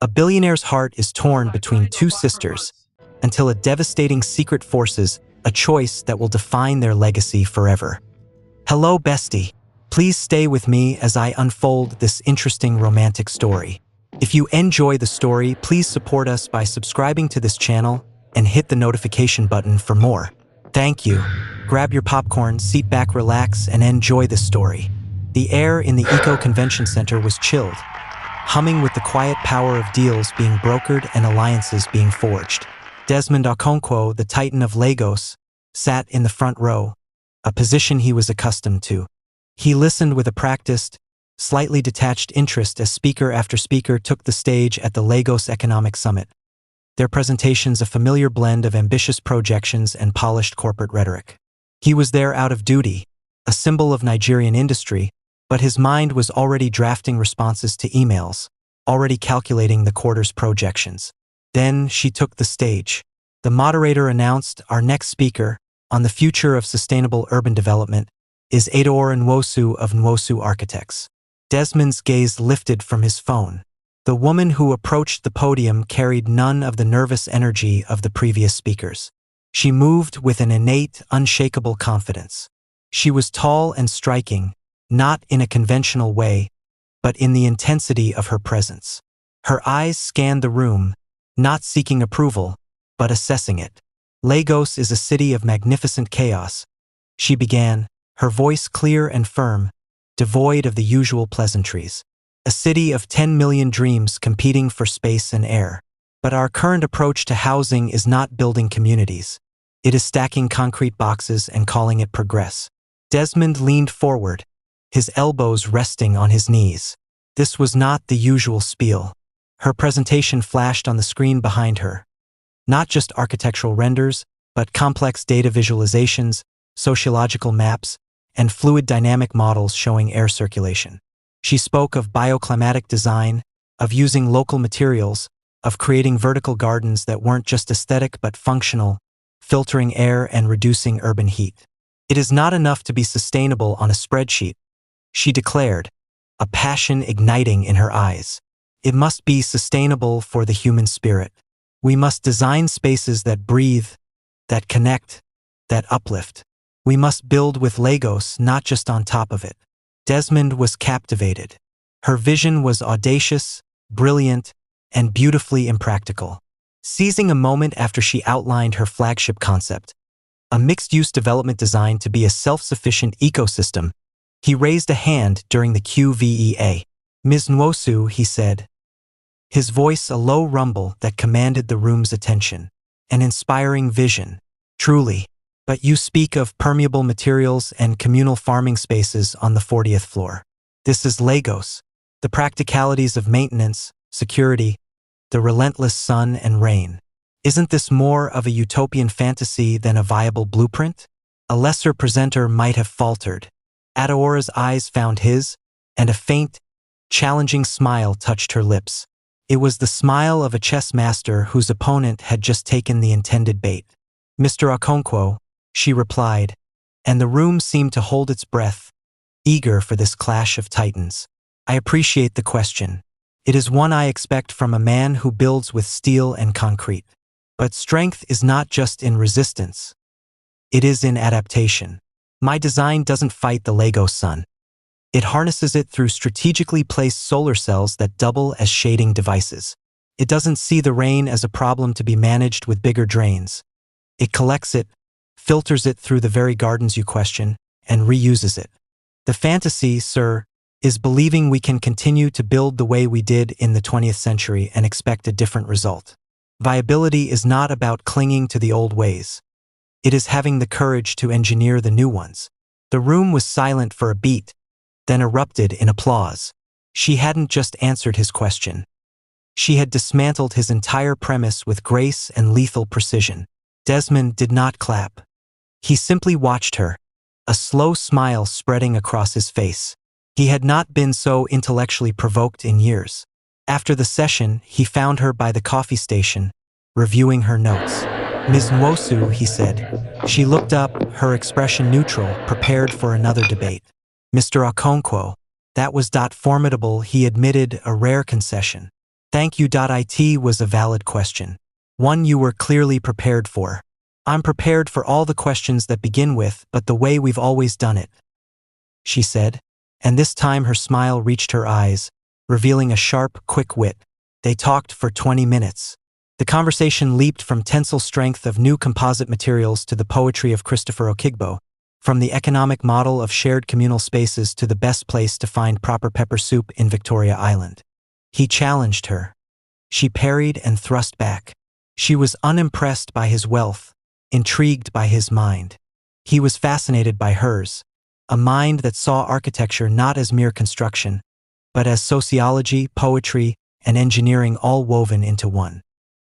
A billionaire's heart is torn between two sisters until a devastating secret forces a choice that will define their legacy forever. Hello, bestie. Please stay with me as I unfold this interesting romantic story. If you enjoy the story, please support us by subscribing to this channel and hit the notification button for more. Thank you. Grab your popcorn, sit back, relax, and enjoy this story. The air in the Eco Convention Center was chilled, humming with the quiet power of deals being brokered and alliances being forged. Desmond Okonkwo, the Titan of Lagos, sat in the front row, a position he was accustomed to. He listened with a practiced, slightly detached interest as speaker after speaker took the stage at the Lagos Economic Summit. Their presentations a familiar blend of ambitious projections and polished corporate rhetoric. He was there out of duty, a symbol of Nigerian industry, but his mind was already drafting responses to emails, already calculating the quarter's projections. Then she took the stage. The moderator announced our next speaker on the future of sustainable urban development is Adaora Nwosu of Nwosu Architects. Desmond's gaze lifted from his phone. The woman who approached the podium carried none of the nervous energy of the previous speakers. She moved with an innate, unshakable confidence. She was tall and striking, not in a conventional way, but in the intensity of her presence. Her eyes scanned the room, not seeking approval, but assessing it. Lagos is a city of magnificent chaos, she began, her voice clear and firm, devoid of the usual pleasantries. A city of 10 million dreams competing for space and air. But our current approach to housing is not building communities. It is stacking concrete boxes and calling it progress. Desmond leaned forward, his elbows resting on his knees. This was not the usual spiel. Her presentation flashed on the screen behind her. Not just architectural renders, but complex data visualizations, sociological maps, and fluid dynamic models showing air circulation. She spoke of bioclimatic design, of using local materials, of creating vertical gardens that weren't just aesthetic but functional, filtering air and reducing urban heat. It is not enough to be sustainable on a spreadsheet, she declared, a passion igniting in her eyes. It must be sustainable for the human spirit. We must design spaces that breathe, that connect, that uplift. We must build with Lagos, not just on top of it. Desmond was captivated. Her vision was audacious, brilliant, and beautifully impractical. Seizing a moment after she outlined her flagship concept, a mixed-use development designed to be a self-sufficient ecosystem, he raised a hand during the QVEA. Ms. Nwosu, he said, his voice a low rumble that commanded the room's attention. An inspiring vision, truly. But you speak of permeable materials and communal farming spaces on the 40th floor. This is Lagos. The practicalities of maintenance, security, the relentless sun and rain. Isn't this more of a utopian fantasy than a viable blueprint? A lesser presenter might have faltered. Adaora's eyes found his, and a faint, challenging smile touched her lips. It was the smile of a chess master whose opponent had just taken the intended bait. Mr. Okonkwo, she replied, and the room seemed to hold its breath, eager for this clash of titans. I appreciate the question. It is one I expect from a man who builds with steel and concrete. But strength is not just in resistance. It is in adaptation. My design doesn't fight the Lagos sun. It harnesses it through strategically placed solar cells that double as shading devices. It doesn't see the rain as a problem to be managed with bigger drains. It collects it, filters it through the very gardens you question, and reuses it. The fantasy, sir, is believing we can continue to build the way we did in the 20th century and expect a different result. Viability is not about clinging to the old ways. It is having the courage to engineer the new ones. The room was silent for a beat, then erupted in applause. She hadn't just answered his question. She had dismantled his entire premise with grace and lethal precision. Desmond did not clap. He simply watched her, a slow smile spreading across his face. He had not been so intellectually provoked in years. After the session, he found her by the coffee station, reviewing her notes. Ms. Nwosu, he said. She looked up, her expression neutral, prepared for another debate. Mr. Okonkwo, that was formidable, he admitted, a rare concession. Thank you. It was a valid question. One you were clearly prepared for. I'm prepared for all the questions that begin with, but the way we've always done it, she said, and this time her smile reached her eyes, revealing a sharp, quick wit. They talked for 20 minutes. The conversation leaped from tensile strength of new composite materials to the poetry of Christopher Okigbo, from the economic model of shared communal spaces to the best place to find proper pepper soup in Victoria Island. He challenged her. She parried and thrust back. She was unimpressed by his wealth, intrigued by his mind. He was fascinated by hers, a mind that saw architecture not as mere construction, but as sociology, poetry, and engineering all woven into one.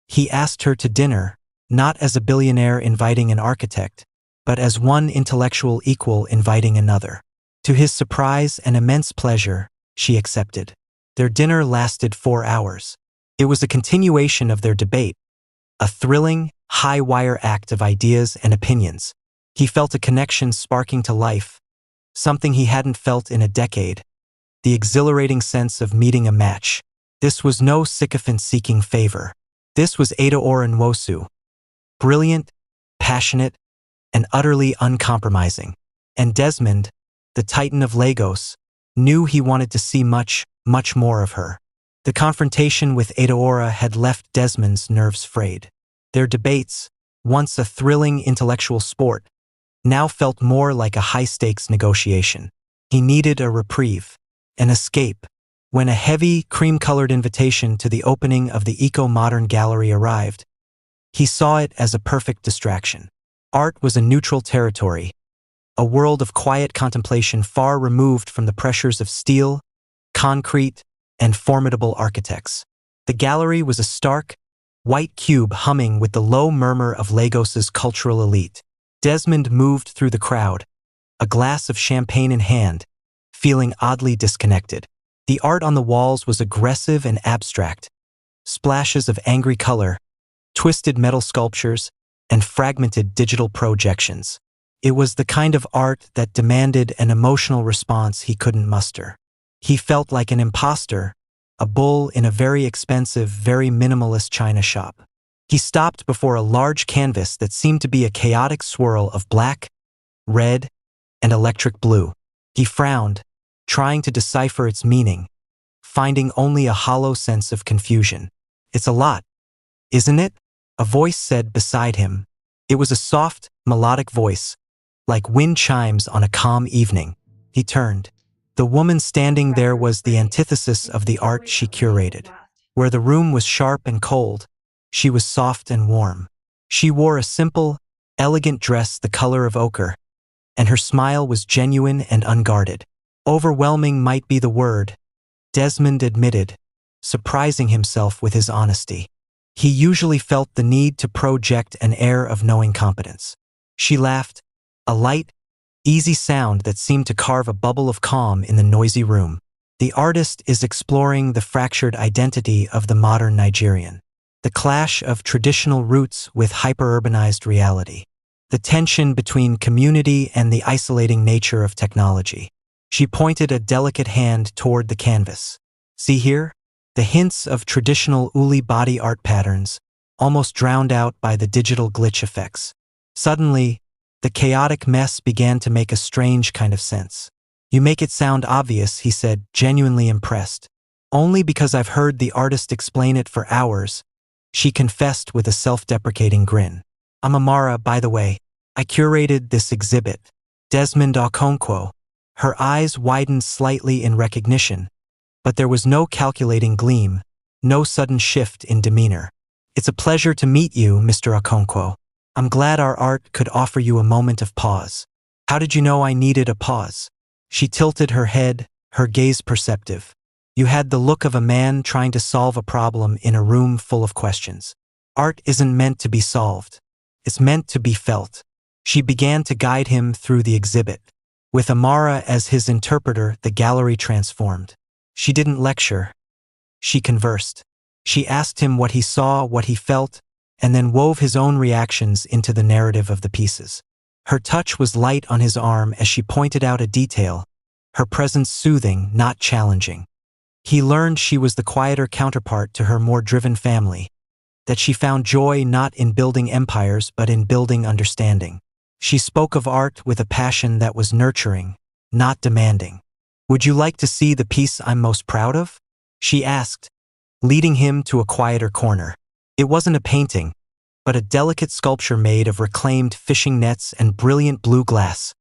He asked her to dinner, not as a billionaire inviting an architect, but as one intellectual equal inviting another. To his surprise and immense pleasure, she accepted. Their dinner lasted 4 hours. It was a continuation of their debate, a thrilling, high-wire act of ideas and opinions. He felt a connection sparking to life, something he hadn't felt in a decade, the exhilarating sense of meeting a match. This was no sycophant seeking favor. This was Adaora Nwosu, brilliant, passionate, and utterly uncompromising. And Desmond, the Titan of Lagos, knew he wanted to see much, much more of her. The confrontation with Adaora had left Desmond's nerves frayed. Their debates, once a thrilling intellectual sport, now felt more like a high-stakes negotiation. He needed a reprieve, an escape. When a heavy, cream-colored invitation to the opening of the Eco-Modern Gallery arrived, he saw it as a perfect distraction. Art was a neutral territory, a world of quiet contemplation far removed from the pressures of steel, concrete, and formidable architects. The gallery was a stark, white cube humming with the low murmur of Lagos's cultural elite. Desmond moved through the crowd, a glass of champagne in hand, feeling oddly disconnected. The art on the walls was aggressive and abstract, splashes of angry color, twisted metal sculptures, and fragmented digital projections. It was the kind of art that demanded an emotional response he couldn't muster. He felt like an imposter, a bull in a very expensive, very minimalist china shop. He stopped before a large canvas that seemed to be a chaotic swirl of black, red, and electric blue. He frowned, trying to decipher its meaning, finding only a hollow sense of confusion. "It's a lot, isn't it?" a voice said beside him. It was a soft, melodic voice, like wind chimes on a calm evening. He turned. The woman standing there was the antithesis of the art she curated. Where the room was sharp and cold, she was soft and warm. She wore a simple, elegant dress the color of ochre, and her smile was genuine and unguarded. Overwhelming might be the word, Desmond admitted, surprising himself with his honesty. He usually felt the need to project an air of knowing competence. She laughed, a light, easy sound that seemed to carve a bubble of calm in the noisy room. The artist is exploring the fractured identity of the modern Nigerian, the clash of traditional roots with hyper-urbanized reality, the tension between community and the isolating nature of technology. She pointed a delicate hand toward the canvas. "See here? The hints of traditional Uli body art patterns, almost drowned out by the digital glitch effects." Suddenly, the chaotic mess began to make a strange kind of sense. "You make it sound obvious," he said, genuinely impressed. "Only because I've heard the artist explain it for hours," she confessed with a self-deprecating grin. "I'm Amara, by the way. I curated this exhibit." Desmond Okonkwo. Her eyes widened slightly in recognition, but there was no calculating gleam, no sudden shift in demeanor. "It's a pleasure to meet you, Mr. Okonkwo. I'm glad our art could offer you a moment of pause." "How did you know I needed a pause?" She tilted her head, her gaze perceptive. "You had the look of a man trying to solve a problem in a room full of questions. Art isn't meant to be solved. It's meant to be felt." She began to guide him through the exhibit. With Amara as his interpreter, the gallery transformed. She didn't lecture. She conversed. She asked him what he saw, what he felt, and then wove his own reactions into the narrative of the pieces. Her touch was light on his arm as she pointed out a detail, her presence soothing, not challenging. He learned she was the quieter counterpart to her more driven family, that she found joy not in building empires but in building understanding. She spoke of art with a passion that was nurturing, not demanding. "Would you like to see the piece I'm most proud of?" she asked, leading him to a quieter corner. It wasn't a painting, but a delicate sculpture made of reclaimed fishing nets and brilliant blue glass,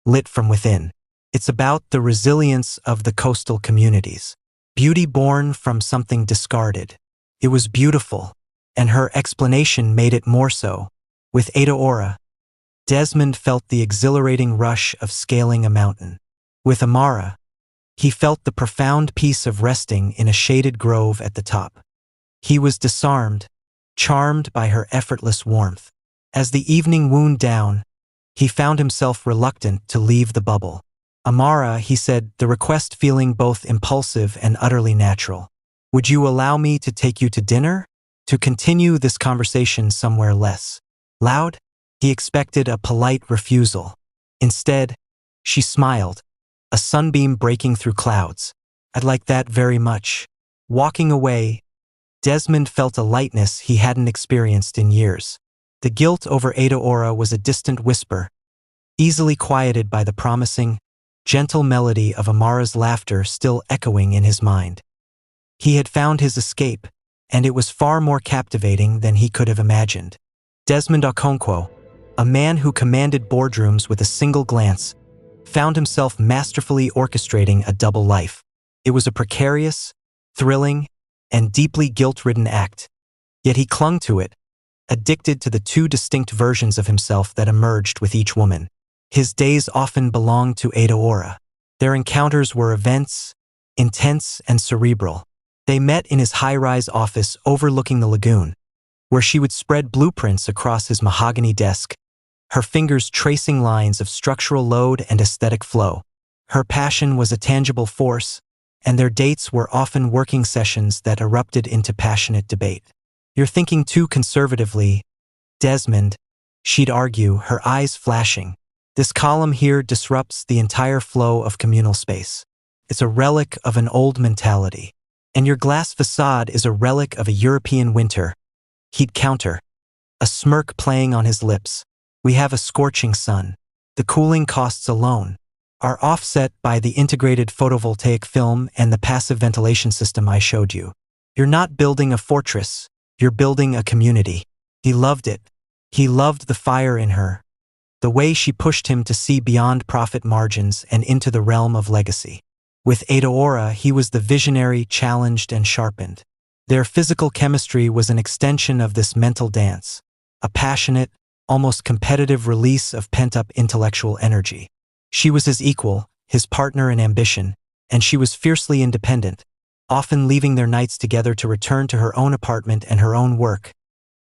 lit from within. It's about the resilience of the coastal communities. Beauty born from something discarded. It was beautiful, and her explanation made it more so. With Ada Ora, Desmond felt the exhilarating rush of scaling a mountain. With Amara, he felt the profound peace of resting in a shaded grove at the top. He was disarmed, charmed by her effortless warmth. As the evening wound down, he found himself reluctant to leave the bubble. "Amara," he said, the request feeling both impulsive and utterly natural. "Would you allow me to take you to dinner? To continue this conversation somewhere less loud?" He expected a polite refusal. Instead, she smiled, a sunbeam breaking through clouds. "I'd like that very much." Walking away, Desmond felt a lightness he hadn't experienced in years. The guilt over Ada Ora was a distant whisper, easily quieted by the promising, gentle melody of Amara's laughter still echoing in his mind. He had found his escape, and it was far more captivating than he could have imagined. Desmond Okonkwo, a man who commanded boardrooms with a single glance, found himself masterfully orchestrating a double life. It was a precarious, thrilling, and deeply guilt-ridden act, yet he clung to it, addicted to the two distinct versions of himself that emerged with each woman. His days often belonged to Ada Ora. Their encounters were events, intense and cerebral. They met in his high-rise office overlooking the lagoon, where she would spread blueprints across his mahogany desk, her fingers tracing lines of structural load and aesthetic flow. Her passion was a tangible force, and their dates were often working sessions that erupted into passionate debate. "You're thinking too conservatively, Desmond," she'd argue, her eyes flashing. "This column here disrupts the entire flow of communal space. It's a relic of an old mentality. And your glass facade is a relic of a European winter," he'd counter, a smirk playing on his lips. "We have a scorching sun. The cooling costs alone are offset by the integrated photovoltaic film and the passive ventilation system I showed you. You're not building a fortress, you're building a community." He loved it. He loved the fire in her, the way she pushed him to see beyond profit margins and into the realm of legacy. With Ada Ora, he was the visionary, challenged and sharpened. Their physical chemistry was an extension of this mental dance, a passionate, almost competitive release of pent-up intellectual energy. She was his equal, his partner in ambition, and she was fiercely independent, often leaving their nights together to return to her own apartment and her own work,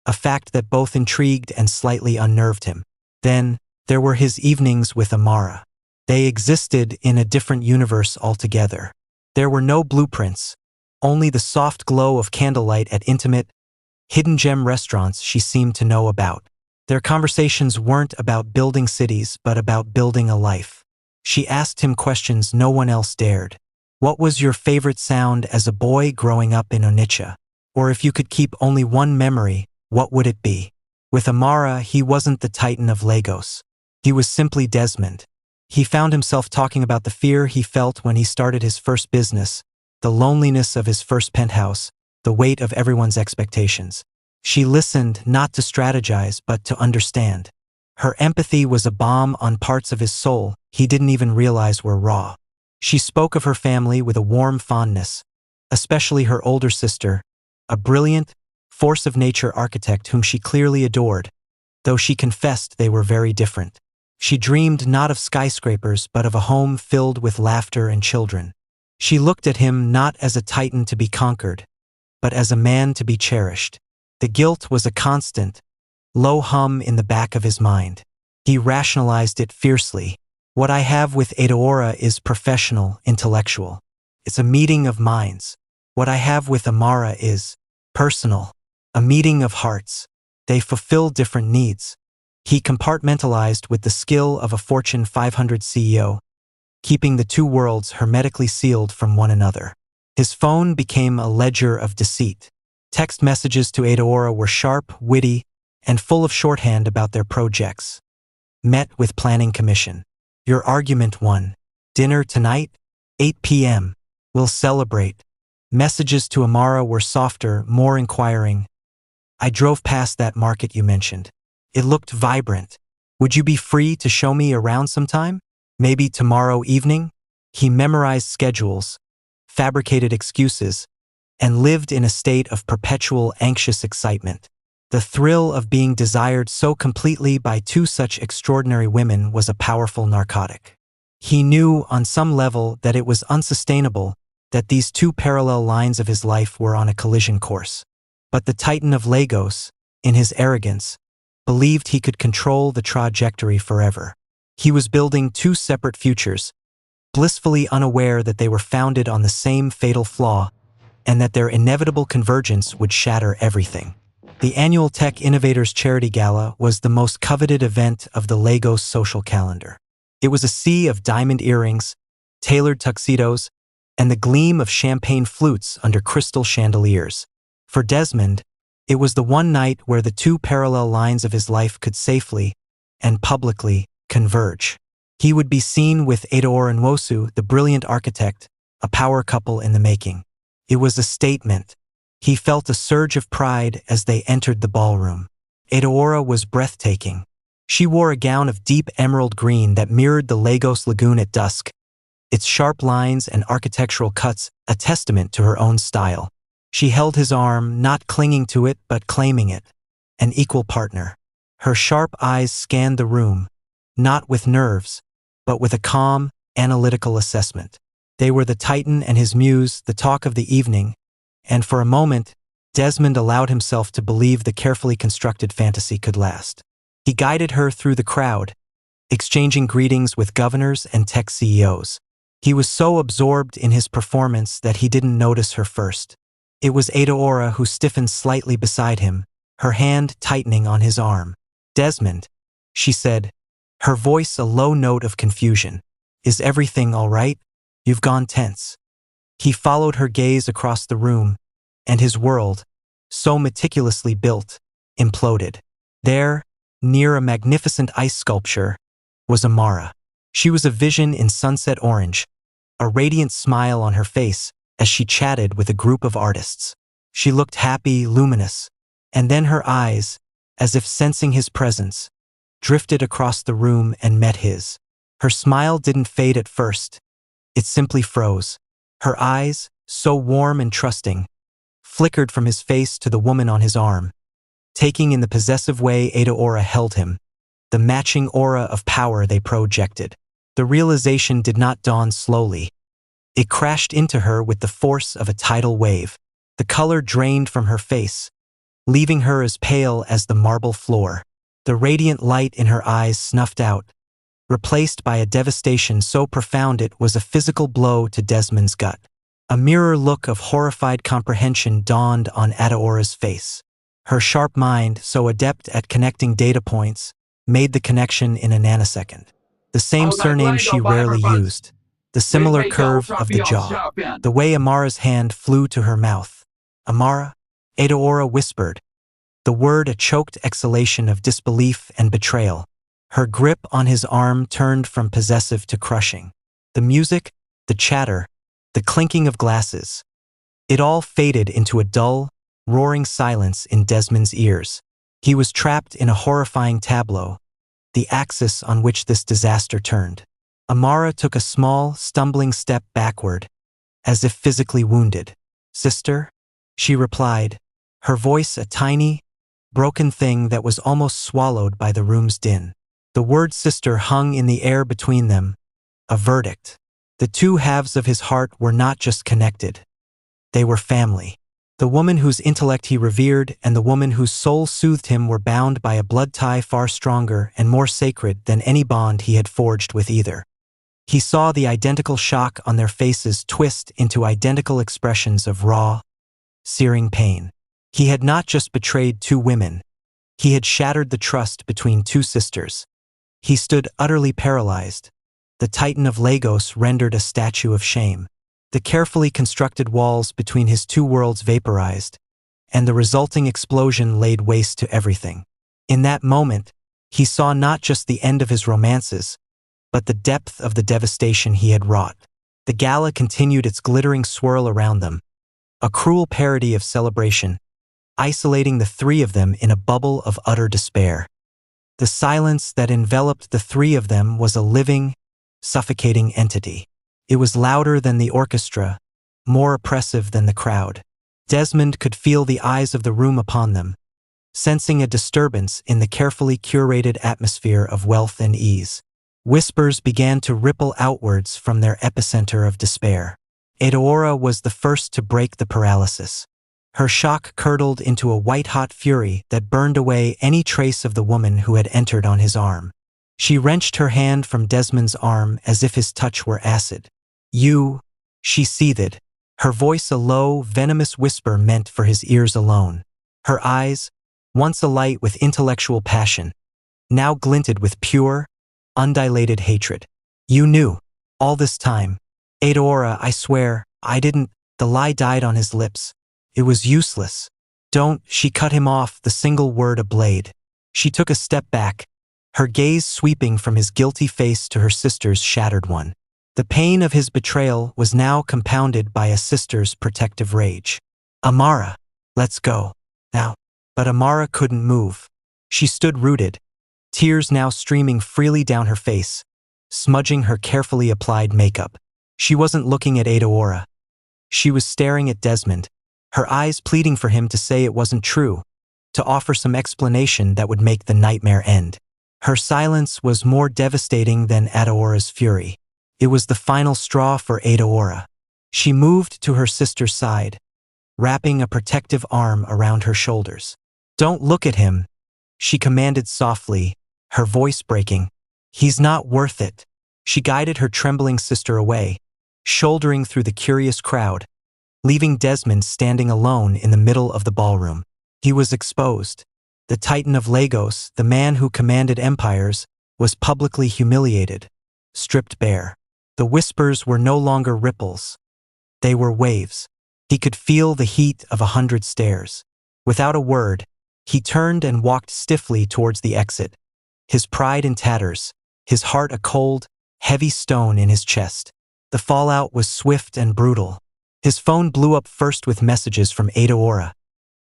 a fact that both intrigued and slightly unnerved him. Then, there were his evenings with Amara. They existed in a different universe altogether. There were no blueprints, only the soft glow of candlelight at intimate, hidden gem restaurants she seemed to know about. Their conversations weren't about building cities, but about building a life. She asked him questions no one else dared. "What was your favorite sound as a boy growing up in Onitsha? Or if you could keep only one memory, what would it be?" With Amara, he wasn't the Titan of Lagos. He was simply Desmond. He found himself talking about the fear he felt when he started his first business, the loneliness of his first penthouse, the weight of everyone's expectations. She listened not to strategize but to understand. Her empathy was a balm on parts of his soul he didn't even realize were raw. She spoke of her family with a warm fondness, especially her older sister, a brilliant, force-of-nature architect whom she clearly adored, though she confessed they were very different. She dreamed not of skyscrapers but of a home filled with laughter and children. She looked at him not as a titan to be conquered, but as a man to be cherished. The guilt was a constant, low hum in the back of his mind. He rationalized it fiercely. "What I have with Ada Ora is professional, intellectual. It's a meeting of minds. What I have with Amara is personal, a meeting of hearts. They fulfill different needs." He compartmentalized with the skill of a Fortune 500 CEO, keeping the two worlds hermetically sealed from one another. His phone became a ledger of deceit. Text messages to Adeora were sharp, witty, and full of shorthand about their projects. Met with planning commission. Your argument 1. Dinner tonight? 8 p.m. We'll celebrate. Messages to Amara were softer, more inquiring. I drove past that market you mentioned. It looked vibrant. Would you be free to show me around sometime? Maybe tomorrow evening? He memorized schedules, fabricated excuses, and lived in a state of perpetual anxious excitement. The thrill of being desired so completely by two such extraordinary women was a powerful narcotic. He knew on some level that it was unsustainable, that these two parallel lines of his life were on a collision course. But the Titan of Lagos, in his arrogance, believed he could control the trajectory forever. He was building two separate futures, blissfully unaware that they were founded on the same fatal flaw and that their inevitable convergence would shatter everything. The annual Tech Innovators Charity Gala was the most coveted event of the Lagos social calendar. It was a sea of diamond earrings, tailored tuxedos, and the gleam of champagne flutes under crystal chandeliers. For Desmond, it was the one night where the two parallel lines of his life could safely and publicly converge. He would be seen with Adeora Nwosu, the brilliant architect, a power couple in the making. It was a statement. He felt a surge of pride as they entered the ballroom. Adeora was breathtaking. She wore a gown of deep emerald green that mirrored the Lagos lagoon at dusk, its sharp lines and architectural cuts a testament to her own style. She held his arm, not clinging to it but claiming it, an equal partner. Her sharp eyes scanned the room, not with nerves, but with a calm, analytical assessment. They were the Titan and his muse, the talk of the evening, and for a moment, Desmond allowed himself to believe the carefully constructed fantasy could last. He guided her through the crowd, exchanging greetings with governors and tech CEOs. He was so absorbed in his performance that he didn't notice her first. It was Adeora who stiffened slightly beside him, her hand tightening on his arm. Desmond, she said, her voice a low note of confusion. Is everything all right? You've gone tense. He followed her gaze across the room, and his world, so meticulously built, imploded. There, near a magnificent ice sculpture, was Amara. She was a vision in sunset orange, a radiant smile on her face as she chatted with a group of artists. She looked happy, luminous, and then her eyes, as if sensing his presence, drifted across the room and met his. Her smile didn't fade at first. It simply froze. Her eyes, so warm and trusting, flickered from his face to the woman on his arm, taking in the possessive way Adeora held him, the matching aura of power they projected. The realization did not dawn slowly. It crashed into her with the force of a tidal wave. The color drained from her face, leaving her as pale as the marble floor. The radiant light in her eyes snuffed out, replaced by a devastation so profound it was a physical blow to Desmond's gut. A mirror look of horrified comprehension dawned on Adeora's face. Her sharp mind, so adept at connecting data points, made the connection in a nanosecond. The same surname she rarely used, the similar curve of the jaw, the way Amara's hand flew to her mouth. Amara? Adeora whispered, the word a choked exhalation of disbelief and betrayal. Her grip on his arm turned from possessive to crushing. The music, the chatter, the clinking of glasses. It all faded into a dull, roaring silence in Desmond's ears. He was trapped in a horrifying tableau, the axis on which this disaster turned. Amara took a small, stumbling step backward, as if physically wounded. Sister? She replied, her voice a tiny, broken thing that was almost swallowed by the room's din. The word sister hung in the air between them, a verdict. The two halves of his heart were not just connected. They were family. The woman whose intellect he revered and the woman whose soul soothed him were bound by a blood tie far stronger and more sacred than any bond he had forged with either. He saw the identical shock on their faces twist into identical expressions of raw, searing pain. He had not just betrayed two women. He had shattered the trust between two sisters. He stood utterly paralyzed, the Titan of Lagos rendered a statue of shame. The carefully constructed walls between his two worlds vaporized, and the resulting explosion laid waste to everything. In that moment, he saw not just the end of his romances, but the depth of the devastation he had wrought. The gala continued its glittering swirl around them, a cruel parody of celebration, isolating the three of them in a bubble of utter despair. The silence that enveloped the three of them was a living, suffocating entity. It was louder than the orchestra, more oppressive than the crowd. Desmond could feel the eyes of the room upon them, sensing a disturbance in the carefully curated atmosphere of wealth and ease. Whispers began to ripple outwards from their epicenter of despair. Edaora was the first to break the paralysis. Her shock curdled into a white-hot fury that burned away any trace of the woman who had entered on his arm. She wrenched her hand from Desmond's arm as if his touch were acid. "You," she seethed, her voice a low, venomous whisper meant for his ears alone. Her eyes, once alight with intellectual passion, now glinted with pure, undilated hatred. "You knew, all this time. Edaora, I swear, I didn't." The lie died on his lips. It was useless. "Don't," she cut him off, the single word a blade. She took a step back, her gaze sweeping from his guilty face to her sister's shattered one. The pain of his betrayal was now compounded by a sister's protective rage. "Amara, let's go. Now." But Amara couldn't move. She stood rooted, tears now streaming freely down her face, smudging her carefully applied makeup. She wasn't looking at Edaora. She was staring at Desmond, her eyes pleading for him to say it wasn't true, to offer some explanation that would make the nightmare end. Her silence was more devastating than Edaora's fury. It was the final straw for Edaora. She moved to her sister's side, wrapping a protective arm around her shoulders. "Don't look at him," she commanded softly, her voice breaking. "He's not worth it." She guided her trembling sister away, shouldering through the curious crowd, leaving Desmond standing alone in the middle of the ballroom. He was exposed. The Titan of Lagos, the man who commanded empires, was publicly humiliated, stripped bare. The whispers were no longer ripples. They were waves. He could feel the heat of 100 stares. Without a word, he turned and walked stiffly towards the exit, his pride in tatters, his heart a cold, heavy stone in his chest. The fallout was swift and brutal. His phone blew up first with messages from Edaora,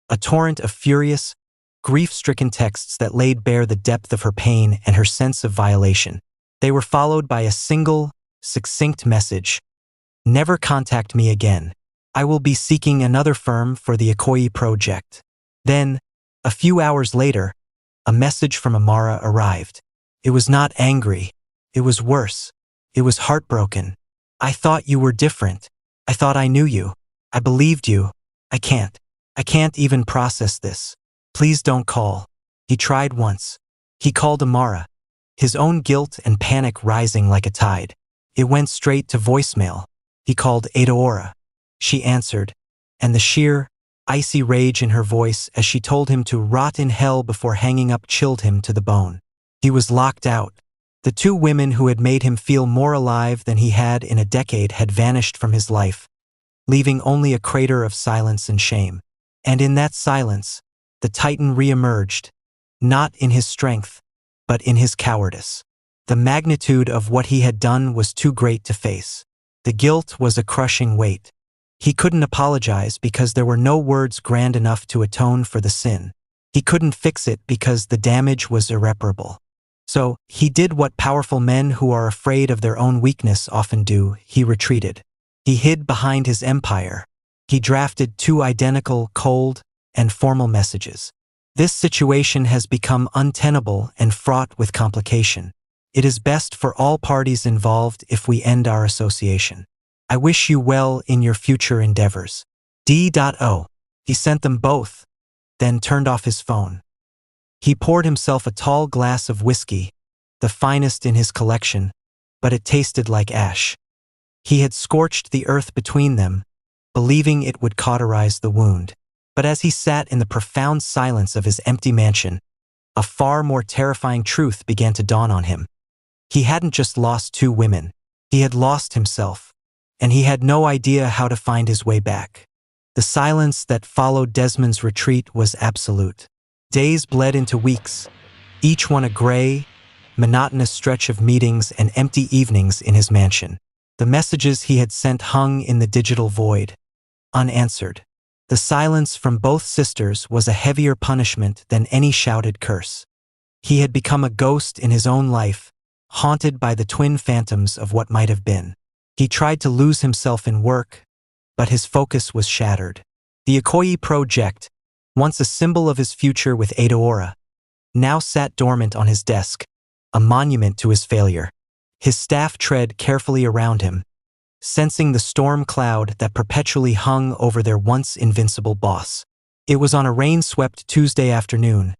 a torrent of furious, grief-stricken texts that laid bare the depth of her pain and her sense of violation. They were followed by a single, succinct message: "Never contact me again. I will be seeking another firm for the Ikoyi project." Then, a few hours later, a message from Amara arrived. It was not angry. It was worse. It was heartbroken. "I thought you were different. I thought I knew you. I believed you. I can't even process this. Please don't call." He tried once. He called Amara, his own guilt and panic rising like a tide. It went straight to voicemail. He called Edaora. She answered, and the sheer, icy rage in her voice as she told him to rot in hell before hanging up chilled him to the bone. He was locked out. The two women who had made him feel more alive than he had in a decade had vanished from his life, leaving only a crater of silence and shame. And in that silence, the Titan re-emerged, not in his strength, but in his cowardice. The magnitude of what he had done was too great to face. The guilt was a crushing weight. He couldn't apologize because there were no words grand enough to atone for the sin. He couldn't fix it because the damage was irreparable. So, he did what powerful men who are afraid of their own weakness often do: he retreated. He hid behind his empire. He drafted 2 identical, cold, and formal messages. This situation has become untenable and fraught with complication. It is best for all parties involved if we end our association. I wish you well in your future endeavors. D.O. He sent them both, then turned off his phone. He poured himself a tall glass of whiskey, the finest in his collection, but it tasted like ash. He had scorched the earth between them, believing it would cauterize the wound. But as he sat in the profound silence of his empty mansion, a far more terrifying truth began to dawn on him. He hadn't just lost 2 women. He had lost himself. and he had no idea how to find his way back. The silence that followed Desmond's retreat was absolute. Days bled into weeks, each one a gray, monotonous stretch of meetings and empty evenings in his mansion. The messages he had sent hung in the digital void, unanswered. The silence from both sisters was a heavier punishment than any shouted curse. He had become a ghost in his own life, haunted by the twin phantoms of what might have been. He tried to lose himself in work, but his focus was shattered. The Ikoyi project, once a symbol of his future with Adaora, now sat dormant on his desk, a monument to his failure. His staff tread carefully around him, sensing the storm cloud that perpetually hung over their once invincible boss. It was on a rain-swept Tuesday afternoon,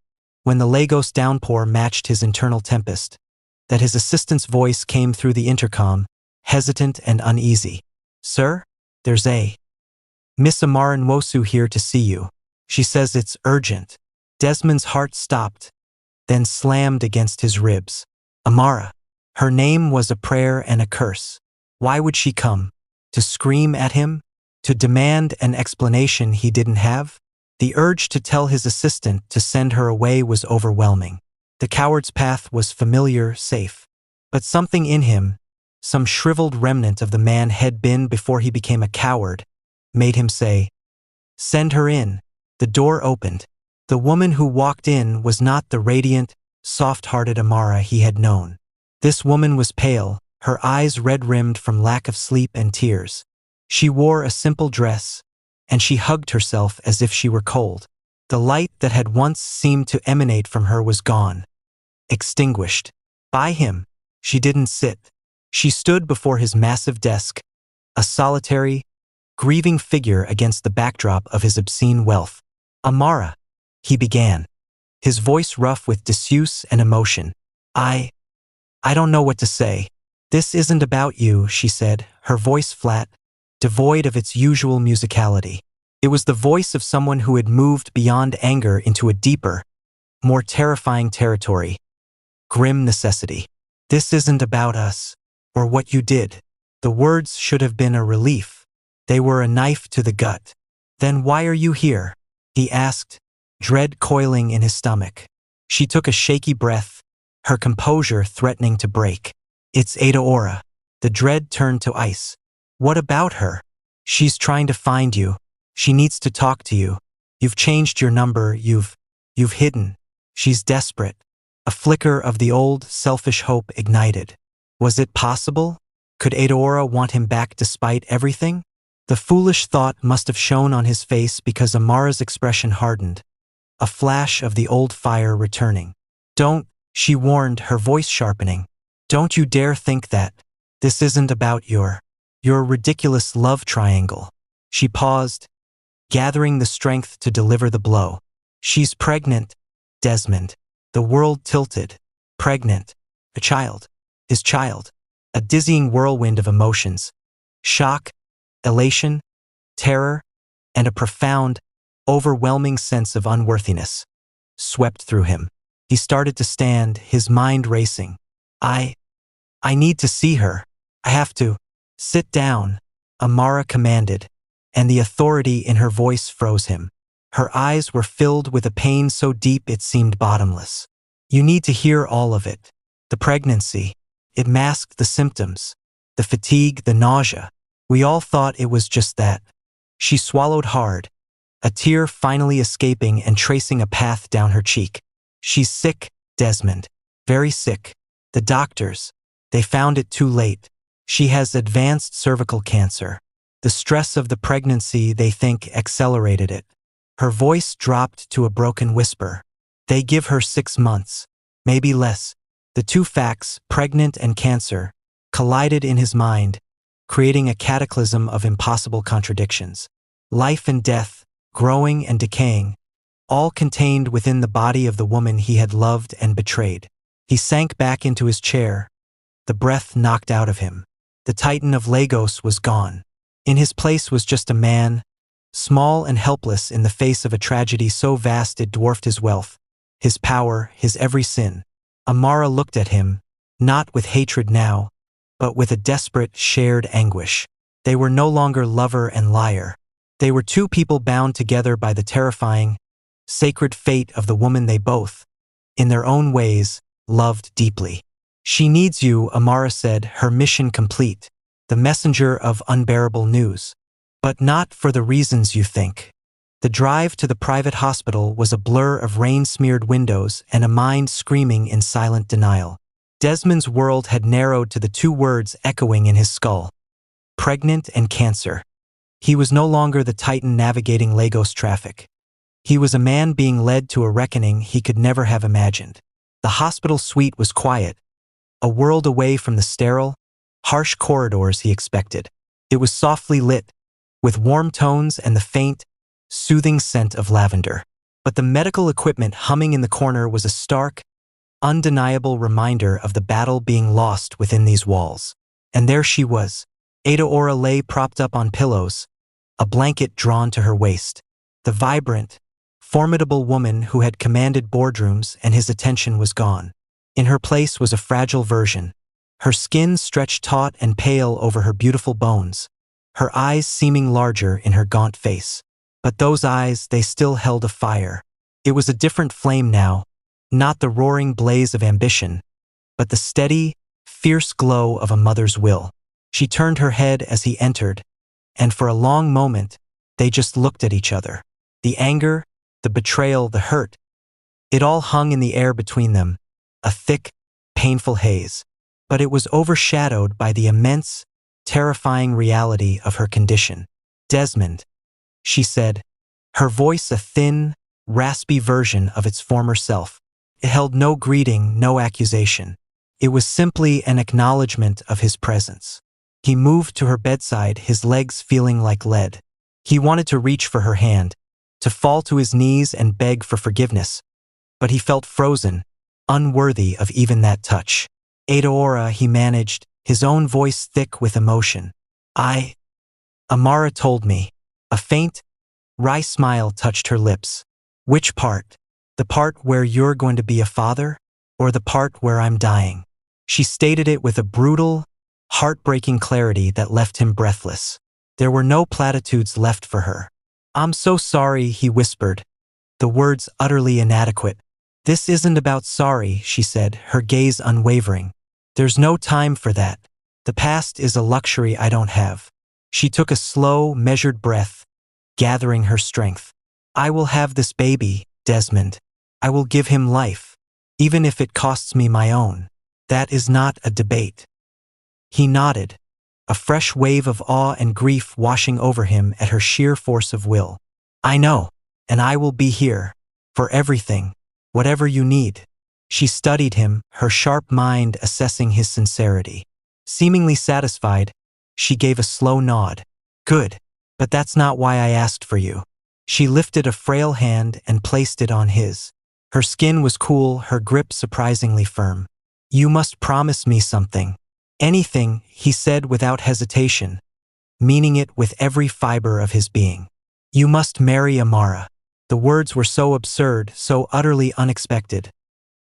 when the Lagos downpour matched his internal tempest, that his assistant's voice came through the intercom, hesitant and uneasy. "Sir, there's a Miss Amara Nwosu here to see you. She says it's urgent." Desmond's heart stopped, then slammed against his ribs. Amara. Her name was a prayer and a curse. Why would she come? To scream at him? To demand an explanation he didn't have? The urge to tell his assistant to send her away was overwhelming. The coward's path was familiar, safe. But something in him, some shriveled remnant of the man had been before he became a coward, made him say, "Send her in." The door opened. The woman who walked in was not the radiant, soft-hearted Amara he had known. This woman was pale, her eyes red-rimmed from lack of sleep and tears. She wore a simple dress, and she hugged herself as if she were cold. The light that had once seemed to emanate from her was gone, extinguished. By him, she didn't sit. She stood before his massive desk, a solitary, grieving figure against the backdrop of his obscene wealth. "Amara," he began, his voice rough with disuse and emotion. I don't know what to say." "This isn't about you," she said, her voice flat, devoid of its usual musicality. It was the voice of someone who had moved beyond anger into a deeper, more terrifying territory. Grim necessity. "This isn't about us, or what you did." The words should have been a relief. They were a knife to the gut. "Then why are you here?" he asked, dread coiling in his stomach. She took a shaky breath, her composure threatening to break. "It's Adaora." The dread turned to ice. "What about her?" "She's trying to find you. She needs to talk to you. You've changed your number, you've hidden." She's desperate. A flicker of the old, selfish hope ignited. Was it possible? Could Adaora want him back despite everything? The foolish thought must have shown on his face because Amara's expression hardened, a flash of the old fire returning. "Don't," she warned, her voice sharpening. "Don't you dare think that. This isn't about your ridiculous love triangle." She paused, gathering the strength to deliver the blow. "She's pregnant, Desmond." The world tilted. Pregnant. A child. His child. A dizzying whirlwind of emotions. Shock, elation, terror, and a profound, overwhelming sense of unworthiness swept through him. He started to stand, his mind racing. I need to see her. I have to." "Sit down," Amara commanded, and the authority in her voice froze him. Her eyes were filled with a pain so deep it seemed bottomless. "You need to hear all of it. The pregnancy. It masked the symptoms. The fatigue, the nausea. We all thought it was just that." She swallowed hard, a tear finally escaping and tracing a path down her cheek. "She's sick, Desmond. Very sick. The doctors, they found it too late. She has advanced cervical cancer. The stress of the pregnancy, they think, accelerated it." Her voice dropped to a broken whisper. "They give her 6 months, maybe less." The two facts, pregnant and cancer, collided in his mind, creating a cataclysm of impossible contradictions. Life and death, growing and decaying, all contained within the body of the woman he had loved and betrayed. He sank back into his chair, the breath knocked out of him. The Titan of Lagos was gone. In his place was just a man, small and helpless in the face of a tragedy so vast it dwarfed his wealth, his power, his every sin. Amara looked at him, not with hatred now, but with a desperate, shared anguish. They were no longer lover and liar. They were two people bound together by the terrifying, sacred fate of the woman they both, in their own ways, loved deeply. "She needs you," Amara said, her mission complete, the messenger of unbearable news. "But not for the reasons you think." The drive to the private hospital was a blur of rain-smeared windows and a mind screaming in silent denial. Desmond's world had narrowed to the two words echoing in his skull: pregnant and cancer. He was no longer the titan navigating Lagos traffic. He was a man being led to a reckoning he could never have imagined. The hospital suite was quiet, a world away from the sterile, harsh corridors he expected. It was softly lit, with warm tones and the faint, soothing scent of lavender. But the medical equipment humming in the corner was a stark, undeniable reminder of the battle being lost within these walls. And there she was. Adaora lay propped up on pillows, a blanket drawn to her waist. The vibrant, formidable woman who had commanded boardrooms and his attention was gone. In her place was a fragile version, her skin stretched taut and pale over her beautiful bones, her eyes seeming larger in her gaunt face. But those eyes, they still held a fire. It was a different flame now, not the roaring blaze of ambition, but the steady, fierce glow of a mother's will. She turned her head as he entered, and for a long moment, they just looked at each other. The anger, the betrayal, the hurt, it all hung in the air between them, a thick, painful haze. But it was overshadowed by the immense, terrifying reality of her condition. "Desmond," she said, her voice a thin, raspy version of its former self. It held no greeting, no accusation. It was simply an acknowledgement of his presence. He moved to her bedside, his legs feeling like lead. He wanted to reach for her hand, to fall to his knees and beg for forgiveness. But he felt frozen, unworthy of even that touch. "Adaora," he managed, his own voice thick with emotion. Amara told me." A faint, wry smile touched her lips. "Which part? The part where you're going to be a father? Or the part where I'm dying?" She stated it with a brutal, heartbreaking clarity that left him breathless. There were no platitudes left for her. "I'm so sorry," he whispered, the words utterly inadequate. "This isn't about sorry," she said, her gaze unwavering. "There's no time for that. The past is a luxury I don't have." She took a slow, measured breath, gathering her strength. "I will have this baby, Desmond. I will give him life, even if it costs me my own. That is not a debate." He nodded, a fresh wave of awe and grief washing over him at her sheer force of will. "I know, and I will be here, for everything, whatever you need." She studied him, her sharp mind assessing his sincerity. Seemingly satisfied, she gave a slow nod. "Good, but that's not why I asked for you." She lifted a frail hand and placed it on his. Her skin was cool, her grip surprisingly firm. "You must promise me something." "Anything," he said without hesitation, meaning it with every fiber of his being. "You must marry Amara." The words were so absurd, so utterly unexpected,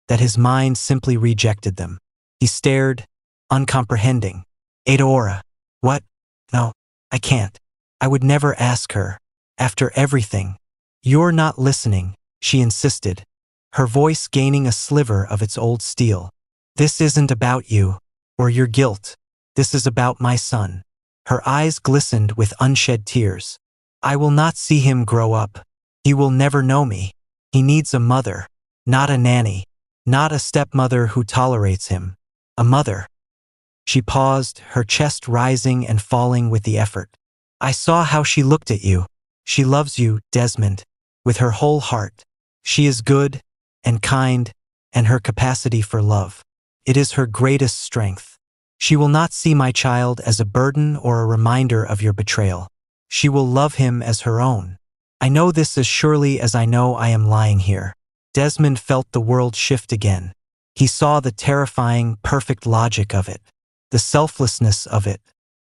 that his mind simply rejected them. He stared, uncomprehending. "Adaora." "What? No, I can't. I would never ask her. After everything." "You're not listening," she insisted, her voice gaining a sliver of its old steel. "This isn't about you, or your guilt. This is about my son." Her eyes glistened with unshed tears. "I will not see him grow up. He will never know me. He needs a mother, not a nanny, not a stepmother who tolerates him. A mother." She paused, her chest rising and falling with the effort. "I saw how she looked at you. She loves you, Desmond, with her whole heart. She is good and kind, and her capacity for love. It is her greatest strength. She will not see my child as a burden or a reminder of your betrayal. She will love him as her own. I know this as surely as I know I am lying here." Desmond felt the world shift again. He saw the terrifying, perfect logic of it, the selflessness of it.